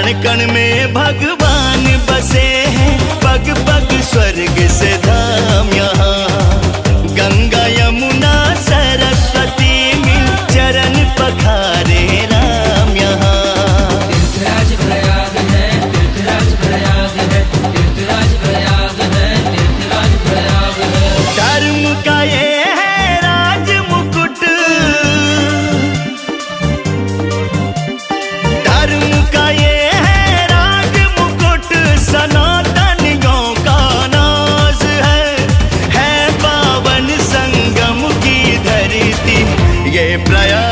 कण कण में भगवान बसे हैं, पग पग स्वर्ग से धाम यहाँ। गंगा यमुना सरस्वती मिल चरण पखारे राम यहाँ। तीर्थराज प्रयाग है, तीर्थराज प्रयाग है, तीर्थराज प्रयाग है, तीर्थराज प्रयाग है। धर्म का ये है राज मुकुट, धर्म का ये है राज मुकुट, सनातनियों का नाज है पावन संगम की धरती ये प्रयाग।